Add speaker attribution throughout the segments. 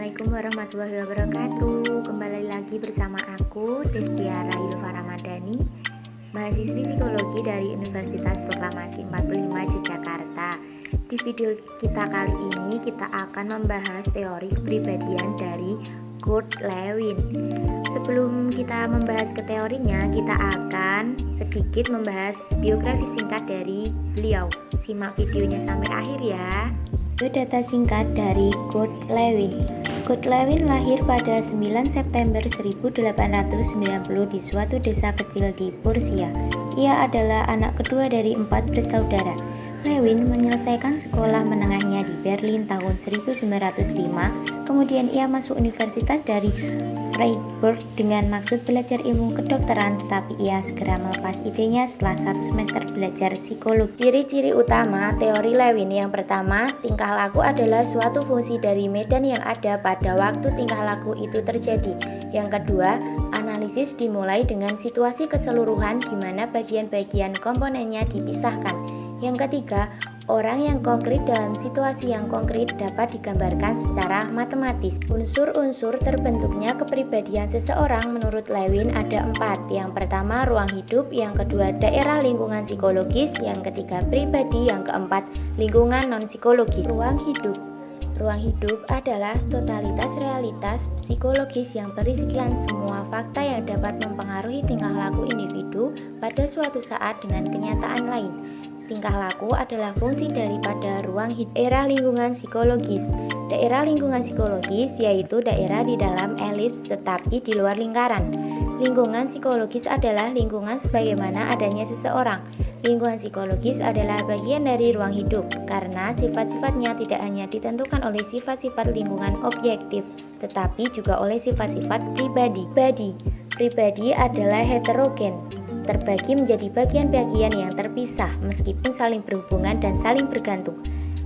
Speaker 1: Assalamualaikum warahmatullahi wabarakatuh. Kembali lagi bersama aku Destiara Yulfa Ramadhani, mahasiswi psikologi dari Universitas Proklamasi 45 Yogyakarta. Di video kita kali ini kita akan membahas teori kepribadian dari Kurt Lewin. Sebelum kita membahas ke teorinya, kita akan sedikit membahas biografi singkat dari beliau. Simak videonya sampai akhir ya. Biodata singkat dari Kurt Lewin. Kurt Lewin lahir pada 9 September 1890 di suatu desa kecil di Prussia. Ia adalah anak kedua dari 4 bersaudara. Lewin menyelesaikan sekolah menengahnya di Berlin tahun 1905. Kemudian ia masuk universitas dari Freiburg dengan maksud belajar ilmu kedokteran, tetapi ia segera melepas idenya setelah 1 semester belajar psikologi. Ciri-ciri utama teori Lewin: yang pertama, tingkah laku adalah suatu fungsi dari medan yang ada pada waktu tingkah laku itu terjadi. Yang kedua, analisis dimulai dengan situasi keseluruhan di mana bagian-bagian komponennya dipisahkan. Yang ketiga, orang yang konkret dalam situasi yang konkret dapat digambarkan secara matematis. Unsur-unsur terbentuknya kepribadian seseorang menurut Lewin ada 4. Yang pertama, ruang hidup. Yang kedua, daerah lingkungan psikologis. Yang ketiga, pribadi. Yang keempat, lingkungan non-psikologis. Ruang hidup. Ruang hidup adalah totalitas realitas psikologis yang berisikan semua fakta yang dapat mempengaruhi tingkah laku individu pada suatu saat dengan kenyataan lain. Tingkah laku adalah fungsi daripada ruang hidup. Daerah lingkungan psikologis. Daerah lingkungan psikologis yaitu daerah di dalam elips tetapi di luar lingkaran. Lingkungan psikologis adalah lingkungan sebagaimana adanya seseorang. Lingkungan psikologis adalah bagian dari ruang hidup karena sifat-sifatnya tidak hanya ditentukan oleh sifat-sifat lingkungan objektif, tetapi juga oleh sifat-sifat pribadi. Pribadi adalah heterogen, terbagi menjadi bagian-bagian yang terpisah meskipun saling berhubungan dan saling bergantung.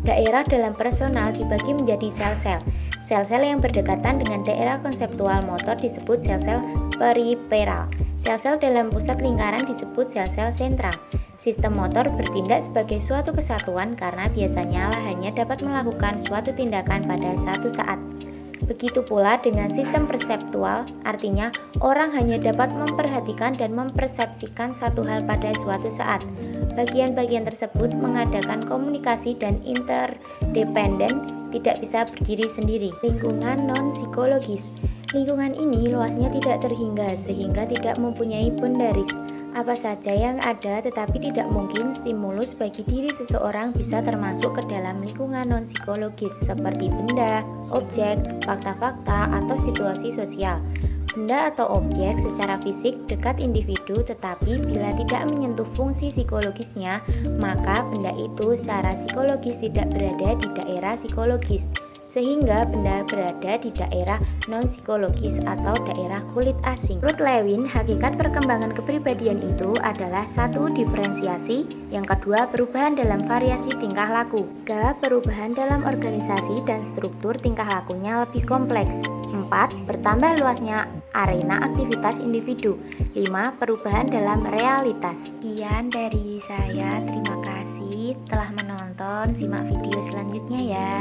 Speaker 1: Daerah dalam personal dibagi menjadi sel-sel. Sel-sel yang berdekatan dengan daerah konseptual motor disebut sel-sel periferal. Sel-sel dalam pusat lingkaran disebut sel-sel sentral. Sistem motor bertindak sebagai suatu kesatuan karena biasanya hanya dapat melakukan suatu tindakan pada satu saat. Begitu pula dengan sistem perseptual, artinya orang hanya dapat memperhatikan dan mempersepsikan satu hal pada suatu saat. Bagian-bagian tersebut mengadakan komunikasi dan interdependen, tidak bisa berdiri sendiri. Lingkungan non-psikologis. Lingkungan ini luasnya tidak terhingga sehingga tidak mempunyai boundaries. Apa saja yang ada tetapi tidak mungkin stimulus bagi diri seseorang bisa termasuk ke dalam lingkungan non-psikologis seperti benda, objek, fakta-fakta, atau situasi sosial. Benda atau objek secara fisik dekat individu tetapi bila tidak menyentuh fungsi psikologisnya, maka benda itu secara psikologis tidak berada di daerah psikologis, sehingga benda berada di daerah non-psikologis atau daerah kulit asing. Menurut Lewin, hakikat perkembangan kepribadian itu adalah 1. Diferensiasi. Yang kedua, perubahan dalam variasi tingkah laku. 3. Perubahan dalam organisasi dan struktur tingkah lakunya lebih kompleks. 4. Bertambah luasnya arena aktivitas individu. 5. Perubahan dalam realitas. Sekian dari saya, terima kasih telah menonton. Simak video selanjutnya ya.